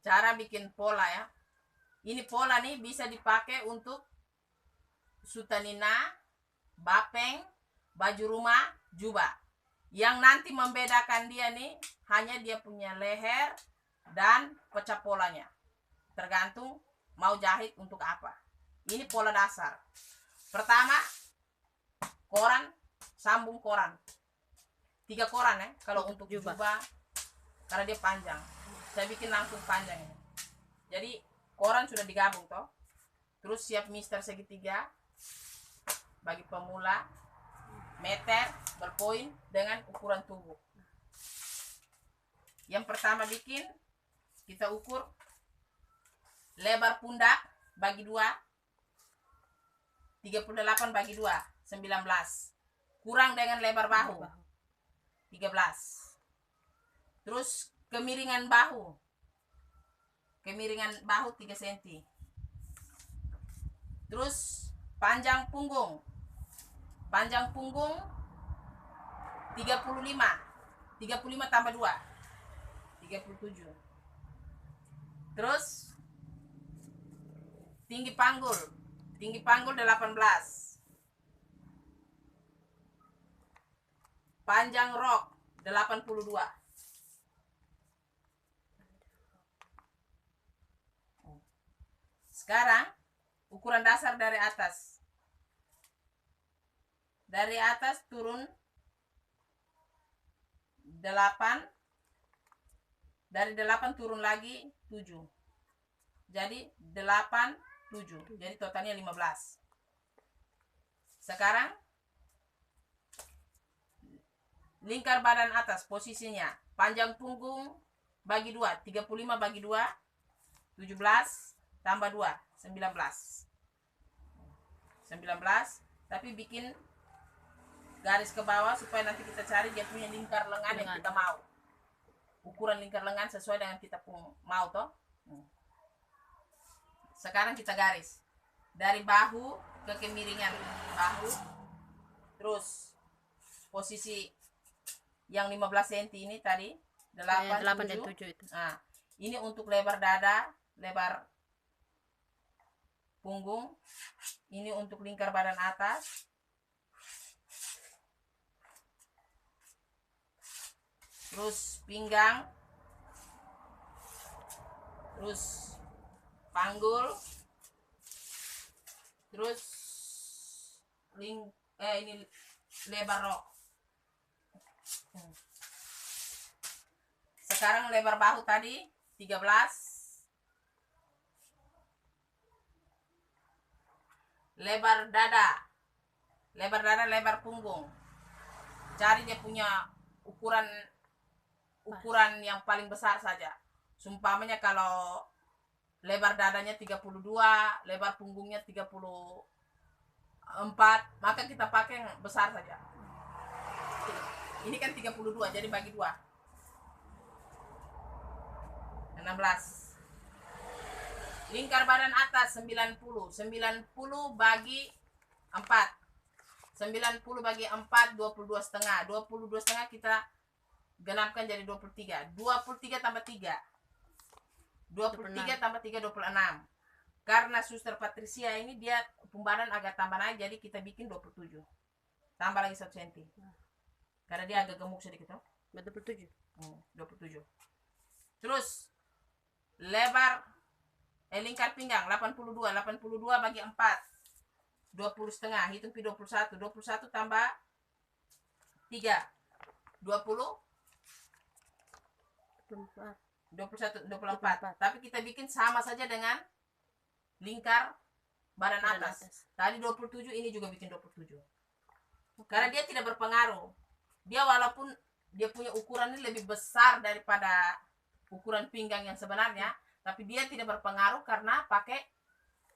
cara bikin pola ya. Ini pola nih bisa dipakai untuk sutanina, bapeng, baju rumah, jubah. Yang nanti membedakan dia nih hanya dia punya leher dan pecah polanya. Tergantung mau jahit untuk apa. Ini pola dasar. Pertama, koran, sambung koran. 3 koran ya kalau untuk jubah karena dia panjang. Saya bikin langsung panjang ini. Jadi koran sudah digabung toh. Terus siap mister segitiga bagi pemula, meter berpoin dengan ukuran tubuh. Yang pertama bikin, kita ukur lebar pundak bagi 2, 38 bagi 2, 19. Kurang dengan lebar bahu, 13. Terus kemiringan bahu 3 cm. Terus panjang punggung 35 tambah 2, 37. Terus tinggi panggul 18. Panjang rok 82. Sekarang ukuran dasar dari atas. Dari atas turun 8. Dari 8 turun lagi 7. Jadi 8, 7. Jadi totalnya 15. Sekarang lingkar badan atas posisinya. Panjang punggung bagi 2, 35 bagi 2, 17 tambah 2, 19. Tapi bikin garis ke bawah supaya nanti kita cari dia punya lingkar lengan yang kita mau. Ukuran lingkar lengan sesuai dengan kita mau toh. Sekarang kita garis dari bahu ke kemiringan bahu. Terus posisi yang 15 cm ini tadi 8 dan 7 itu. Nah, ini untuk lebar dada, lebar punggung. Ini untuk lingkar badan atas. Terus pinggang. Terus panggul. Terus ini lebar rok. Sekarang lebar bahu tadi 13. Lebar dada, lebar punggung. Cari dia punya ukuran yang paling besar saja. Sumpamanya kalau lebar dadanya 32, lebar punggungnya 34, maka kita pakai yang besar saja. Ini kan 32, jadi bagi 2. 16. Lingkar badan atas 90 bagi 4. 90 bagi 4, 22 setengah. 22 setengah kita genapkan jadi 23. 23 tambah 3. 23 tambah 3, 26. Karena Suster Patricia ini dia pembadan agak tambah naik, jadi kita bikin 27. Tambah lagi 1 cm. Karena dia agak gemuk sedikit toh. 27. 27. Terus lebar lingkar pinggang 82 bagi 4, 20 setengah. Hitung pi 21 tambah 3, 20, 24. Tapi kita bikin sama saja dengan lingkar badan atas. Tadi 27, ini juga bikin 27. Karena dia tidak berpengaruh. Dia walaupun dia punya ukuran ini lebih besar daripada ukuran pinggang yang sebenarnya, tapi dia tidak berpengaruh karena pakai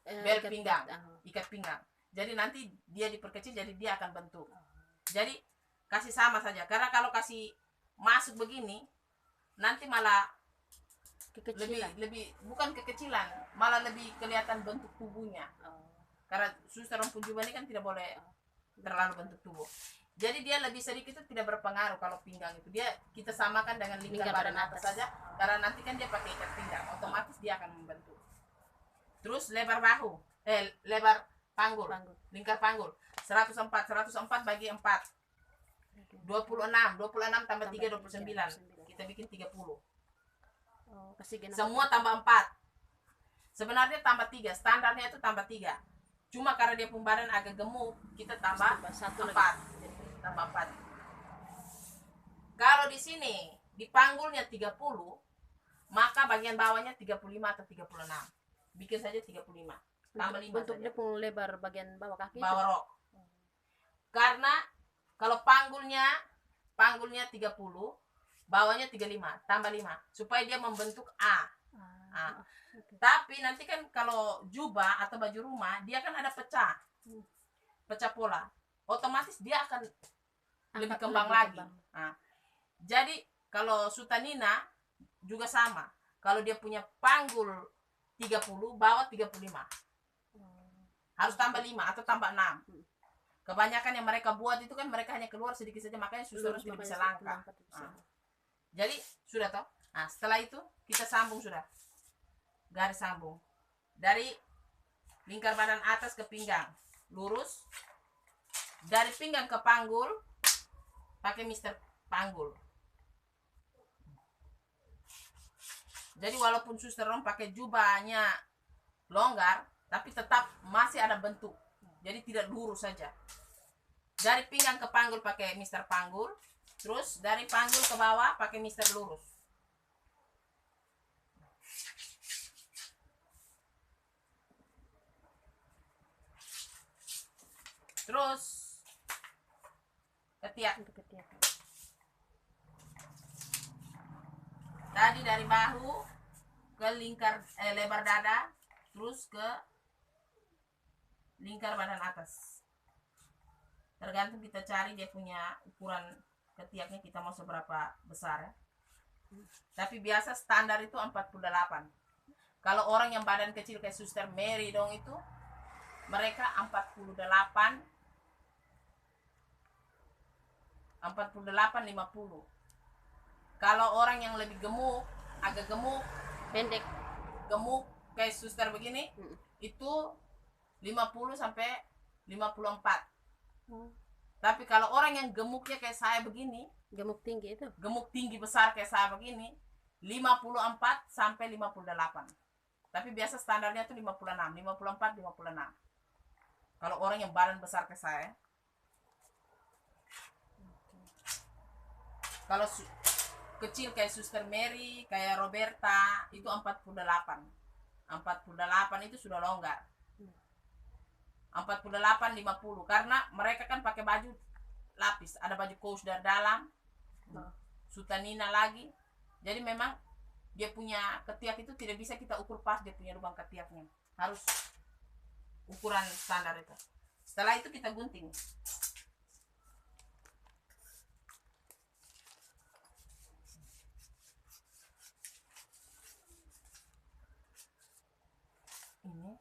bel pinggang, ikat pinggang. Jadi nanti dia diperkecil, jadi dia akan bentuk. Jadi kasih sama saja. Karena kalau kasih masuk begini, nanti malah lebih bukan kekecilan, malah lebih kelihatan bentuk tubuhnya. Karena suster rumpun jubah ini kan tidak boleh terlalu bentuk tubuh. Jadi dia lebih sedikit itu tidak berpengaruh kalau pinggang itu. Dia kita samakan dengan lingkar badan atas saja, karena nanti kan dia pakai ikat pinggang, otomatis dia akan membentuk. Terus lebar bahu, lebar panggul. Lingkar panggul 104 bagi 4 26 tambah 3 29. Kita bikin 30. Semua tambah 4. Sebenarnya tambah 3, standarnya itu tambah 3. Cuma karena dia badan agak gemuk, kita tambah 4. Tambah 4. Kalau di sini di panggulnya 30, maka bagian bawahnya 35 atau 36. Bikin saja 35. Tambah 5 untuk dia pun lebar bagian bawah kaki. Bawah rok. Karena kalau panggulnya 30, bawahnya 35, tambah 5 supaya dia membentuk A. Tapi nanti kan kalau jubah atau baju rumah, dia kan ada pecah pola, otomatis dia akan lebih kembang lagi. Jadi kalau sutanina juga sama, kalau dia punya panggul 30, bawah 35, harus tambah 5 atau tambah 6. Kebanyakan yang mereka buat itu kan mereka hanya keluar sedikit saja, makanya suster tidak bisa langkah. Jadi sudah toh. Setelah itu kita sambung, sudah garis sambung dari lingkar badan atas ke pinggang lurus, dari pinggang ke panggul pakai mister panggul. Jadi walaupun suster rom pakai jubahnya longgar, tapi tetap masih ada bentuk, jadi tidak lurus saja. Dari pinggang ke panggul pakai mister panggul, terus dari panggul ke bawah pakai mister lurus. Terus ketiak. Tadi dari bahu ke lingkar lebar dada, terus ke lingkar badan atas. Tergantung kita cari dia punya ukuran ketiaknya, kita mau seberapa besar ya. Tapi biasa standar itu 48. Kalau orang yang badan kecil kayak Suster Mary dong itu, mereka 48 50. Kalau orang yang lebih gemuk, agak gemuk, pendek, gemuk kayak suster begini, itu 50 sampai 54. Tapi kalau orang yang gemuknya kayak saya begini, gemuk tinggi itu, gemuk tinggi besar kayak saya begini, 54 sampai 58. Tapi biasa standarnya itu 56, 54, 56. Kalau orang yang badan besar kayak saya. Kalau kecil kayak Suster Mary, kayak Roberta, itu 48. 48 itu sudah longgar. 48 50 karena mereka kan pakai baju lapis, ada baju kaos dari dalam, sutanina lagi. Jadi memang dia punya ketiak itu tidak bisa kita ukur pas dia punya lubang ketiaknya. Harus ukuran standar itu. Setelah itu kita gunting. Ini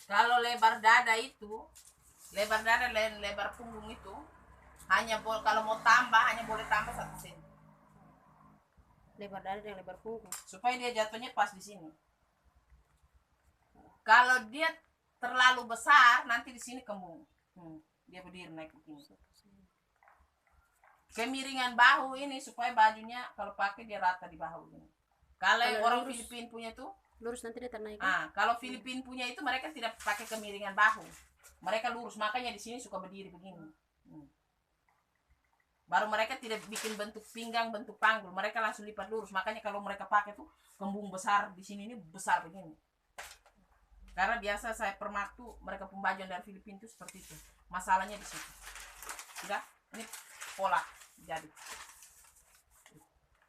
kalau lebar dada itu, lebar dada dan lebar punggung itu hanya boleh, kalau mau tambah hanya boleh tambah 1 cm. Lebar dada dan lebar punggung. Supaya dia jatuhnya pas di sini. Kalau dia terlalu besar nanti di sini kembung. Dia berdiri naik begini. Kemiringan bahu ini supaya bajunya kalau pakai dia rata di bahu ini. Kalau orang Filipin punya tuh lurus, nanti dia ternaik. Kalau Filipin punya itu mereka tidak pakai kemiringan bahu, mereka lurus, makanya di sini suka berdiri begini. Baru mereka tidak bikin bentuk pinggang, bentuk panggul, mereka langsung lipat lurus. Makanya kalau mereka pakai tuh kembung besar di sini ini besar begini. Karena biasa saya permak tuh mereka pembajuan dari Filipina tuh seperti itu. Masalahnya di situ. Sudah, ini pola jadi.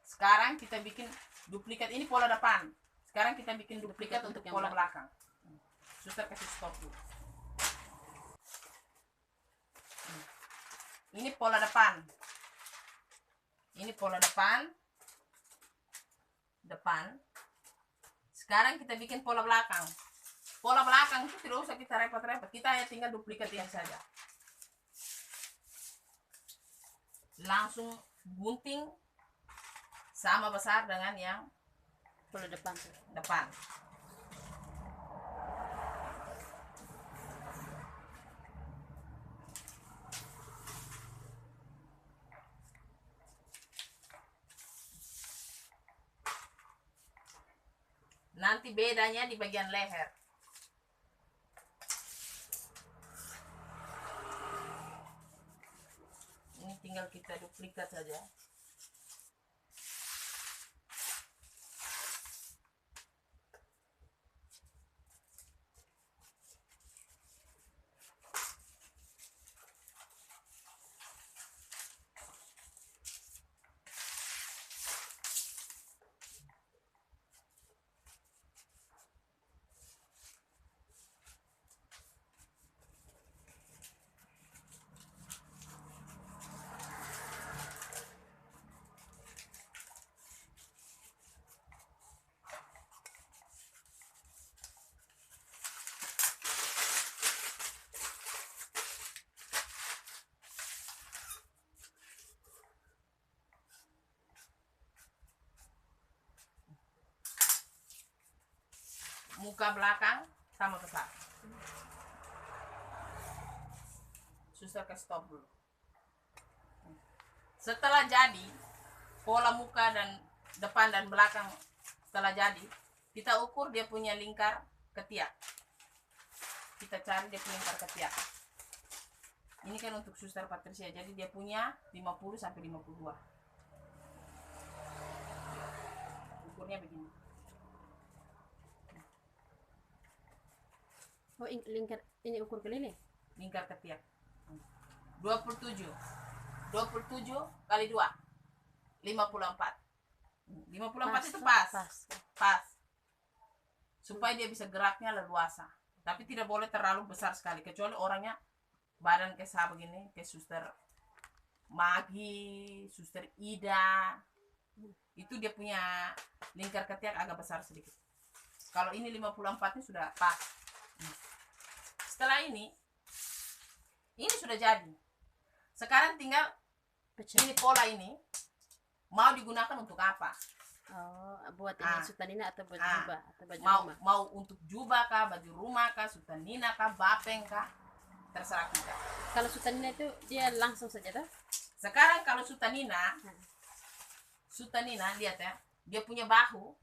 Sekarang kita bikin duplikat, ini pola depan. Sekarang kita bikin duplikat untuk yang pola belakang. Suster kasih stop dulu. Ini pola depan. Ini pola depan. Depan. Sekarang kita bikin pola belakang. Pola belakang itu tidak usah kita repot-repot. Kita hanya tinggal duplikat ini saja. Langsung gunting sama besar dengan yang Pola depan tuh. depan. Nanti bedanya di bagian leher. Ini tinggal kita duplikat saja. Muka belakang sama besar. Suster ke stop dulu. Setelah jadi pola muka dan depan dan belakang, setelah jadi kita ukur dia punya lingkar ketiak. Kita cari dia punya lingkar ketiak. Ini kan untuk Suster Patricia, jadi dia punya 50 sampai 52. Ukurnya begini. Oh, lingkar ini ukur keliling. Lingkar ketiak 27 kali 2 54. 54 itu pas. Supaya dia bisa geraknya leluasa, tapi tidak boleh terlalu besar sekali, kecuali orangnya badan kayak saya begini, kayak Suster Magi, Suster Ida, itu dia punya lingkar ketiak agak besar sedikit. Kalau ini 54 ini sudah pas. Setelah ini sudah jadi. Sekarang tinggal ini pola ini mau digunakan untuk apa? Oh, buat ini sutanina atau buat jubah atau baju rumah. Mau untuk jubah kah, baju rumah kah, sutanina kah, bapeng kah, terserah kita. Kalau sutanina itu dia langsung saja tuh. Sekarang kalau sutanina lihat ya, dia punya bahu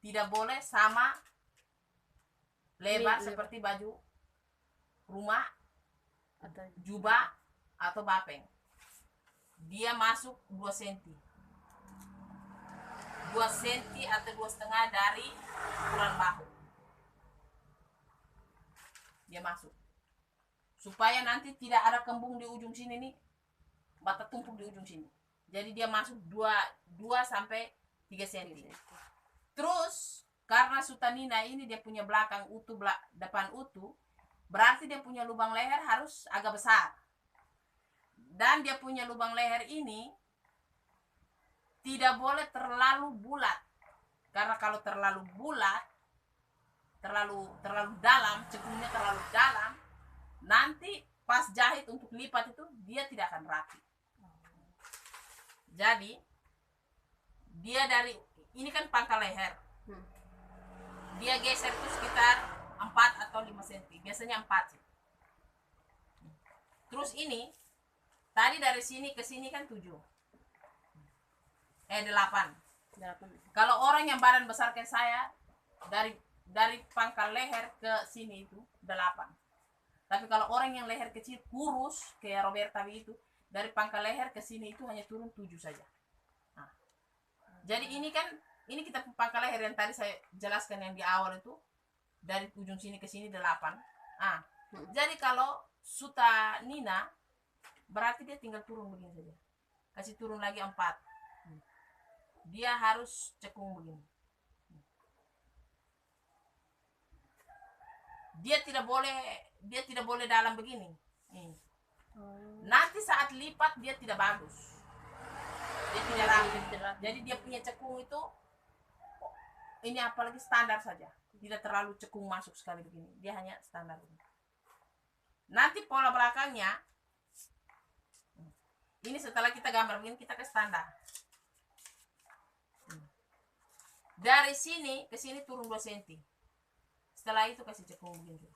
tidak boleh sama lebar seperti baju rumah Atau jubah atau bapeng. Dia masuk 2 cm 2 cm atau 2,5 dari ukuran bahu. Dia masuk supaya nanti tidak ada kembung di ujung sini nih, bata tumpuk di ujung sini. Jadi dia masuk 2 sampai 3 cm. Terus karena sutanina ini dia punya belakang utuh, depan utuh, berarti dia punya lubang leher harus agak besar. Dan dia punya lubang leher ini tidak boleh terlalu bulat. Karena kalau terlalu bulat, terlalu dalam, cekungnya terlalu dalam, nanti pas jahit untuk lipat itu dia tidak akan rapi. Jadi dia dari ini kan pangkal leher. Dia geser itu sekitar 4 atau 5 cm, biasanya 4 sih. Terus ini tadi dari sini ke sini kan 8. Kalau orang yang badan besar kayak saya, dari pangkal leher ke sini itu 8. Tapi kalau orang yang leher kecil kurus kayak Roberta itu, dari pangkal leher ke sini itu hanya turun 7 saja. Nah, jadi ini kan, ini kita pangkal leher yang tadi saya jelaskan yang di awal itu, dari ujung sini ke sini 8. Jadi kalau Suta Nina berarti dia tinggal turun begini saja, kasih turun lagi 4. Dia harus cekung begini. Dia tidak boleh dalam begini. Nanti saat lipat dia tidak bagus, dia tidak rapi. Jadi dia punya cekung itu ini apalagi standar saja, tidak terlalu cekung masuk sekali begini, dia hanya standar begini. Nanti pola belakangnya ini setelah kita gambar begini, kita ke standar. Dari sini ke sini turun 2 cm. Setelah itu kasih cekung begini.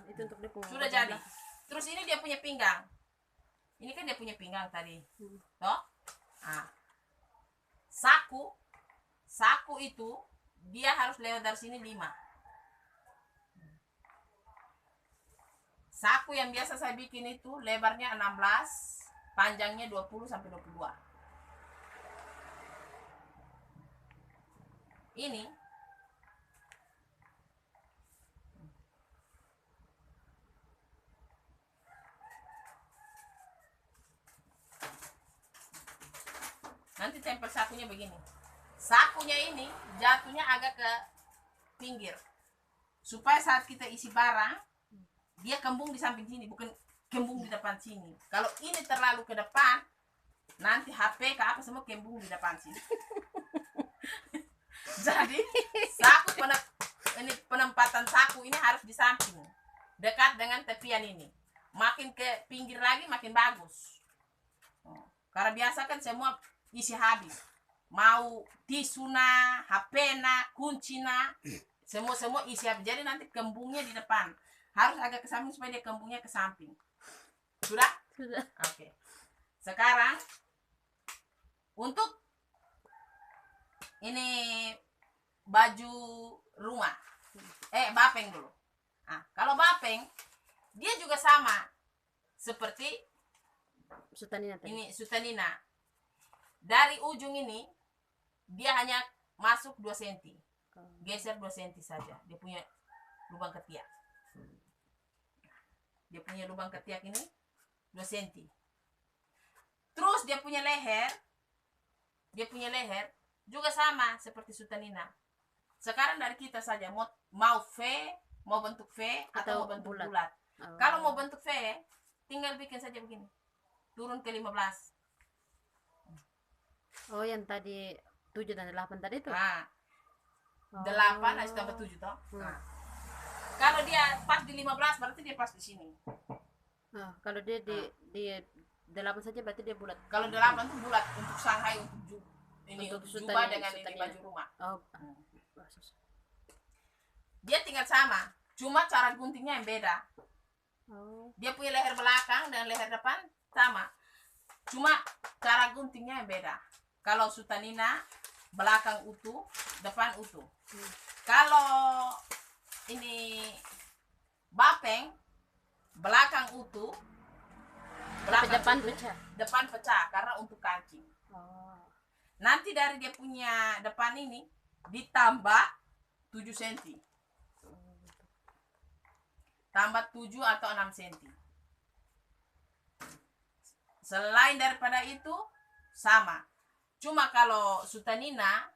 Itu untuk dipunggung. Sudah jadi. Terus ini dia punya pinggang. Ini kan dia punya pinggang tadi. Toh? Saku itu dia harus lewat dari sini 5. Saku yang biasa saya bikin itu lebarnya 16, panjangnya 20 sampai 22. Ini nanti tempel sakunya begini. Sakunya ini jatuhnya agak ke pinggir, supaya saat kita isi barang dia kembung di samping sini, bukan kembung di depan sini. Kalau ini terlalu ke depan, nanti HP ke apa semua kembung di depan sini. Jadi saku ini penempatan saku ini harus di samping, dekat dengan tepian ini. Makin ke pinggir lagi makin bagus. Karena biasa kan semua isi habis. Mau tisuna, HP-na, kunci-na, semua isi habis. Jadi nanti kembungnya di depan. Harus agak ke samping supaya dia kembungnya ke samping. Sudah? Sudah. Oke. Sekarang untuk ini baju rumah. Bapeng dulu. Kalau bapeng dia juga sama seperti Suta Nina tadi. ini Suta Nina. Dari ujung ini dia hanya masuk 2 cm. Geser 2 cm saja. Dia punya lubang ketiak. Dia punya lubang ketiak ini 2 cm. Terus dia punya leher. Dia punya leher juga sama seperti Suta Nina. Sekarang dari kita saja mau V, mau bentuk V atau mau bentuk bulat. Kalau mau bentuk V, tinggal bikin saja begini. Turun ke 15. Yang tadi 7 dan 8 tadi itu? 8 harus tambah 7 toh. Kalau dia pas di 15 berarti dia pas di sini. Kalau dia di 8 saja berarti dia bulat. Kalau 8 itu bulat untuk Shanghai, untuk jubah dengan ini baju rumah. Dia tinggal sama, cuma cara guntingnya yang beda. Dia punya leher belakang dan leher depan sama, cuma cara guntingnya yang beda. Kalau Suta Nina belakang utuh, depan utuh. Kalau ini bapeng belakang utuh, depan pecah karena untuk kancing. Nanti dari dia punya depan ini ditambah 7 cm. Tambah 7 atau 6 cm. Selain daripada itu sama. Cuma kalau Suta Nina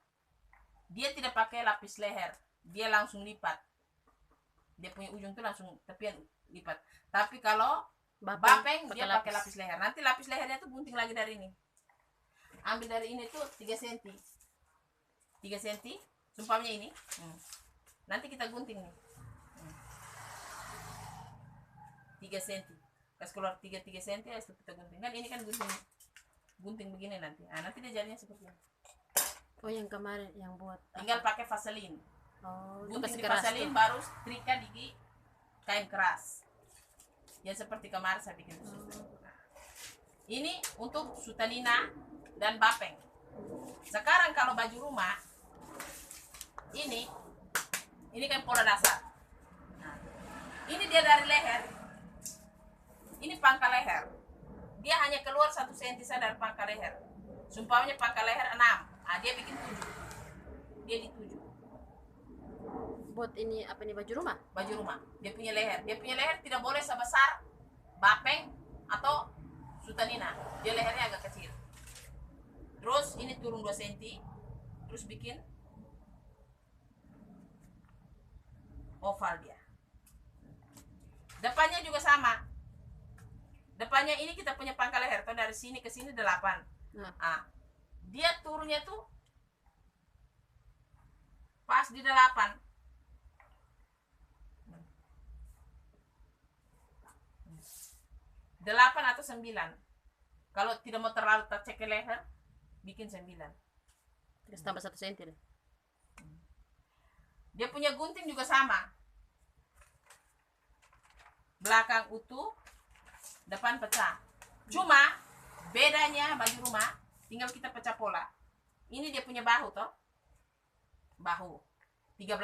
dia tidak pakai lapis leher, dia langsung lipat. Dia punya ujung itu langsung tepian lipat. Tapi kalau bapeng dia pakai lapis leher. Nanti lapis lehernya tuh gunting lagi dari ini. Ambil dari ini tuh 3 cm. 3 cm, sumpahnya ini. Nanti kita gunting nih. 3 cm. Kasih keluar 3 cm ya kita gunting. Kan ini kan gunting begini nanti. Nanti dia jadinya seperti ini. Yang kemarin yang buat tinggal pakai vaselin. Gunting di keras vaselin tuh. baru setrika di kain keras. Ya seperti kemarin saya bikin. Ini untuk Suta Nina dan bapeng. Sekarang kalau baju rumah ini kan pola dasar. Ini dia dari leher. Ini pangkal leher. dia hanya keluar 1 senti saja dari pangkal leher. Sumpahnya pangkal leher 6, dia bikin 7. Dia di 7. Buat ini apa nih, baju rumah? Baju rumah. Dia punya leher tidak boleh sebesar bapeng atau sutanina. Dia lehernya agak kecil. Terus ini turun 2 senti. Terus bikin oval dia. Depannya juga sama. Depannya ini kita punya pangkal leher. Tuh dari sini ke sini 8. Dia turunnya tuh pas di 8. 8 atau 9. Kalau tidak mau terlalu tercek ke leher, bikin 9. Terus tambah 1 senti deh. Dia punya gunting juga sama. Belakang utuh, depan pecah. Cuma bedanya baju rumah, tinggal kita pecah pola. Ini dia punya bahu toh. Bahu 13.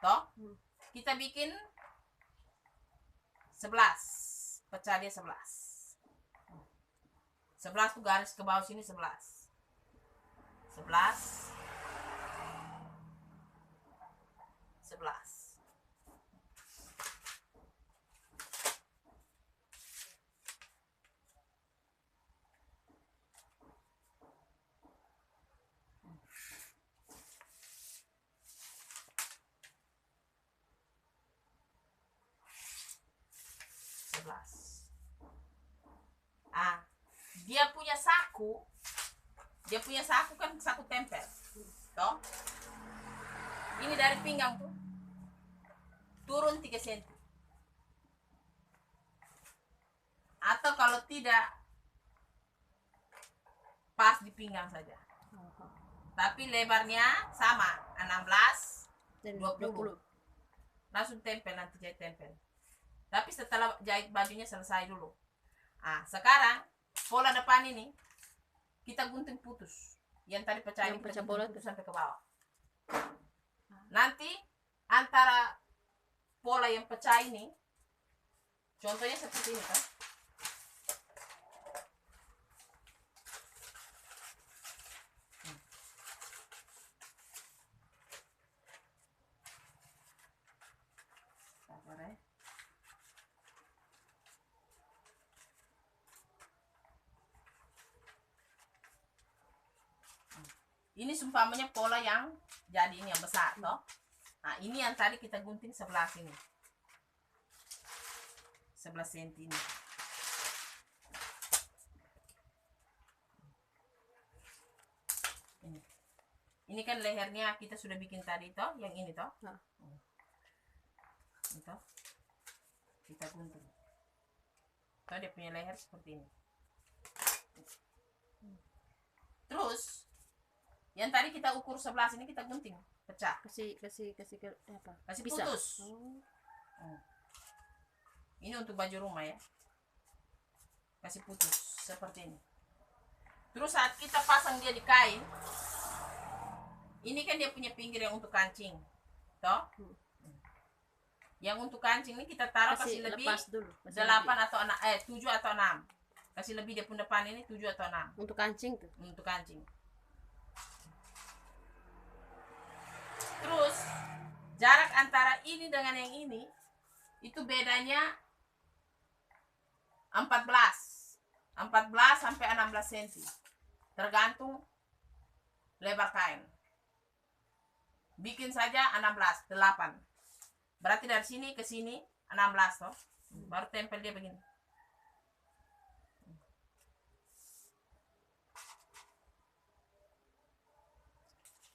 Toh? Kita bikin 11. Pecah dia 11. 11 tuh garis ke bawah sini 11. 11. 11. Dia punya saku kan saku tempel toh. Ini dari pinggang tuh turun 3 senti. Atau kalau tidak pas di pinggang saja. Tapi lebarnya sama 16 Dan 20. Langsung tempel, nanti jahit tempel. Tapi setelah jahit bajunya selesai dulu. Sekarang pola depan ini kita gunting putus. Yang tadi pecah ini kita gunting putus sampai ke bawah. Nanti antara pola yang pecah ini, contohnya seperti ini kan. Ini sumpamanya pola yang jadi ini yang besar toh. Ini yang tadi kita gunting sebelah sini. 11 cm ini. Ini kan lehernya kita sudah bikin tadi toh, yang ini toh. Ini toh. Kita gunting. Toh dia punya leher seperti ini. Terus yang tadi kita ukur 11 ini kita gunting, pecah. Kasih apa? Kasih putus. Ini untuk baju rumah ya. Kasih putus seperti ini. Terus saat kita pasang dia di kain, ini kan dia punya pinggir yang untuk kancing, toh. Yang untuk kancing ini kita taruh kasih lebih dulu, 8 atau 7 atau 6. Kasih lebih dia pun depan ini 7 atau 6. Untuk kancing tuh. Untuk kancing. Terus jarak antara ini dengan yang ini itu bedanya 14 sampai 16 cm. Tergantung lebar kain. Bikin saja 16, 8. Berarti dari sini ke sini 16 toh. Baru tempel dia begini.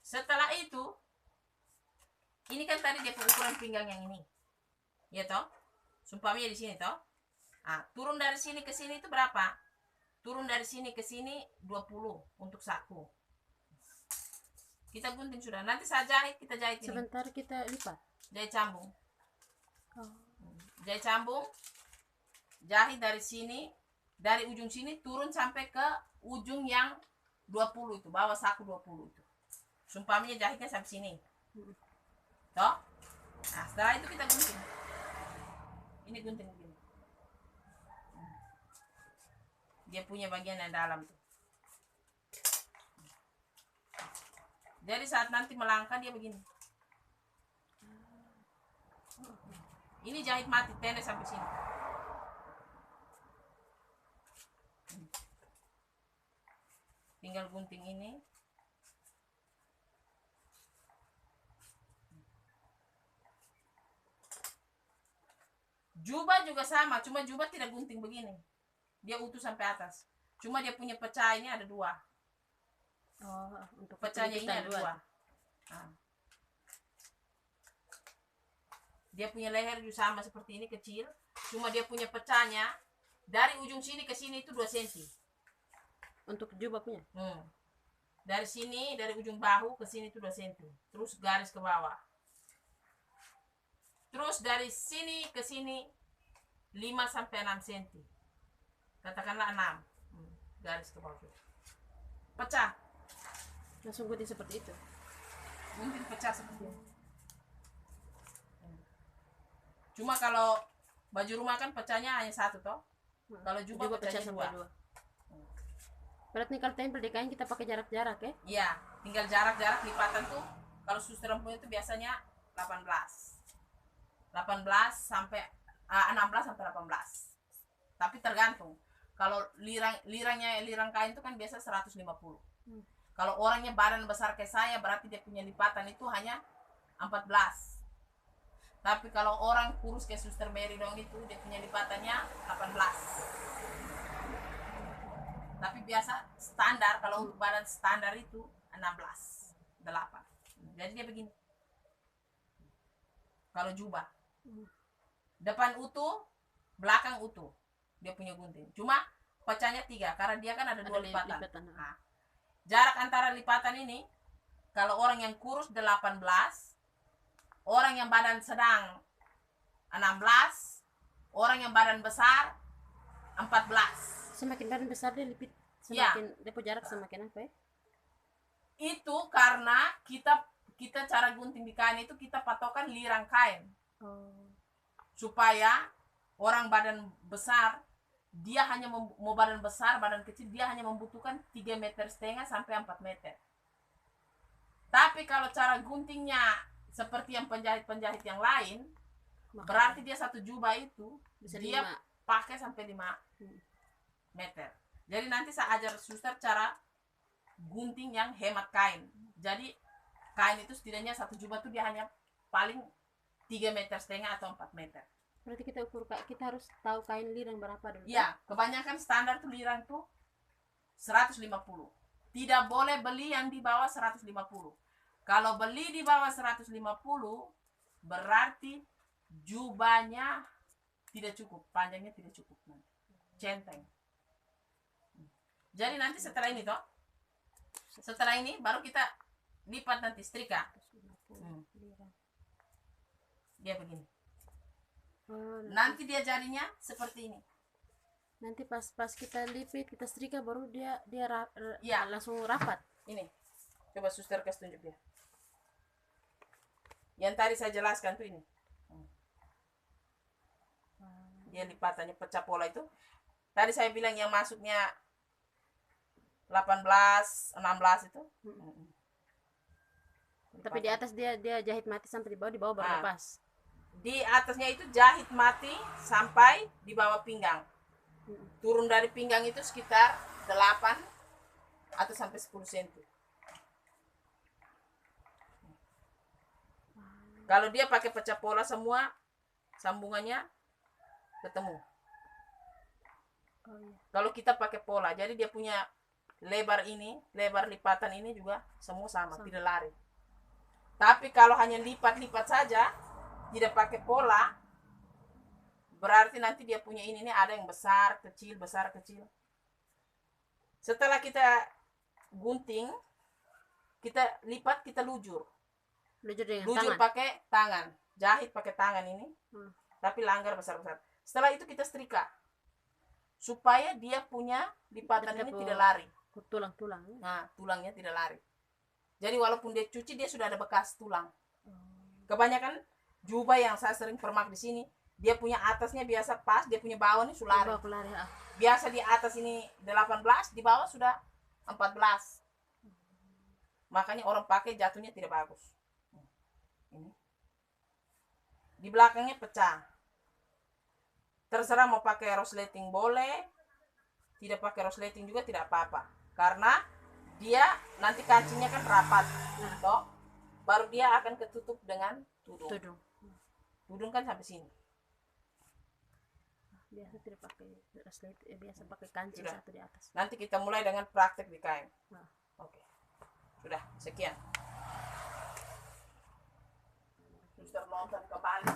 Setelah itu, ini kan tadi dia ukuran pinggang yang ini, ya toh. Sumpahnya di sini toh. Turun dari sini ke sini itu berapa? Turun dari sini ke sini 20 untuk saku. Kita gunting sudah. Nanti saya jahit, kita jahit ini. Sebentar kita lipat. Jahit cambung. Jahit cambung. Jahit dari sini, dari ujung sini turun sampai ke ujung yang 20 itu, bawah saku 20 itu. Sumpahnya jahitnya sampai sini. Toh? Setelah itu kita gunting. Ini gunting begini. Dia punya bagian yang dalam tuh. Jadi saat nanti melangkah dia begini. Ini jahit mati tenda sampai sini. Tinggal gunting ini. Jubah juga sama, cuma jubah tidak gunting begini. Dia utuh sampai atas. Cuma dia punya pecah ini ada 2. Oh, untuk Pecahnya ini pelimpitan ada 2. dua. Nah. Dia punya leher juga sama seperti ini kecil. Cuma dia punya pecahnya dari ujung sini ke sini itu 2 cm. Untuk jubah punya. Dari sini, dari ujung bahu ke sini itu 2 cm. Terus garis ke bawah. Terus dari sini ke sini 5 sampai 6 cm. Katakanlah 6. Garis ke bawah. Pecah. Langsung gunting seperti itu. Mungkin pecah seperti ini. Cuma kalau baju rumah kan pecahnya hanya 1 toh. Kalau jubah pecah pecahnya sampai 2. 2. Berarti kalau tempel di kain kita pakai jarak-jarak ya? Iya, tinggal jarak-jarak lipatan tuh. Kalau suster rempuh itu biasanya 18 sampai 16 sampai 18. Tapi tergantung. Kalau lirang kain itu kan biasa 150. Kalau orangnya badan besar kayak saya berarti dia punya lipatan itu hanya 14. Tapi kalau orang kurus kayak suster Mary dong itu dia punya lipatannya 18. Tapi biasa standar kalau untuk badan standar itu 16, 8. Jadi dia begini. Kalau jubah depan utuh, belakang utuh, dia punya gunting. Cuma pecahnya 3 karena dia kan ada 2 lipatan. Nah, jarak antara lipatan ini kalau orang yang kurus 18, orang yang badan sedang 16, orang yang badan besar 14. Semakin badan besar dia lipit, Ya. semakin dia punya jarak semakin apa ya? Itu karena kita cara gunting di kain itu kita patokan lirang kain. Supaya orang badan besar dia hanya mau badan besar, badan kecil dia hanya membutuhkan 3,5 meter sampai 4 meter. Tapi kalau cara guntingnya seperti yang penjahit-penjahit yang lain, berarti dia satu jubah itu Bisa dia 5. pakai sampai 5 meter. Jadi nanti saya ajar suster cara gunting yang hemat kain. Jadi kain itu setidaknya satu jubah itu dia hanya paling 3,5 meter atau 4 meter. Berarti kita harus tahu kain lirang berapa dulu. Ya, kebanyakan standar tuh lirang tuh 150. Tidak boleh beli yang di bawah 150. Kalau beli di bawah 150 berarti jubahnya tidak cukup, panjangnya tidak cukup nanti. Centeng. Jadi nanti setelah ini toh, setelah ini baru kita lipat nanti setrika. Dia begini. Nanti dia jarinya seperti ini. Nanti pas kita lipit, kita setrika baru dia Ya. langsung rapat. Ini. Coba suster kasih tunjuk dia. Yang tadi saya jelaskan tuh ini. Dia lipatannya pecah pola itu. Tadi saya bilang yang masuknya 18, 16 itu. Tapi di atas dia jahit mati sampai di bawah baru lepas. Di atasnya itu jahit mati sampai di bawah pinggang. Turun dari pinggang itu sekitar 8 atau sampai 10 cm. Kalau dia pakai pecah pola semua sambungannya ketemu. Kalau kita pakai pola, jadi dia punya lebar ini, lebar lipatan ini juga semua sama. Tidak lari. Tapi kalau hanya lipat-lipat saja, tidak pakai pola, berarti nanti dia punya ini ada yang besar, kecil, besar, kecil. Setelah kita gunting, kita lipat, kita lujur. Lujur pakai tangan, jahit pakai tangan ini, tapi langgar besar-besar. Setelah itu kita setrika, supaya dia punya lipatan ini tidak lari. Tulang-tulang. Nah, tulangnya tidak lari. Jadi walaupun dia cuci, dia sudah ada bekas tulang. Kebanyakan jubah yang saya sering permak di sini, dia punya atasnya biasa pas, dia punya bawahnya sulari. Bawa pelari, Biasa di atas ini 18, di bawah sudah 14. Makanya orang pakai jatuhnya tidak bagus. Ini. Di belakangnya pecah. Terserah mau pakai resleting boleh, tidak pakai resleting juga tidak apa-apa. Karena dia nanti kancingnya kan rapat. Toh, baru dia akan ketutup dengan tudung. Tudung kan sampai sini. Biasa tidak pakai resleting, biasa pakai kancing Sudah. satu di atas. Nanti kita mulai dengan praktek di kain. Oke. Sudah, sekian. Suster nonton kembali.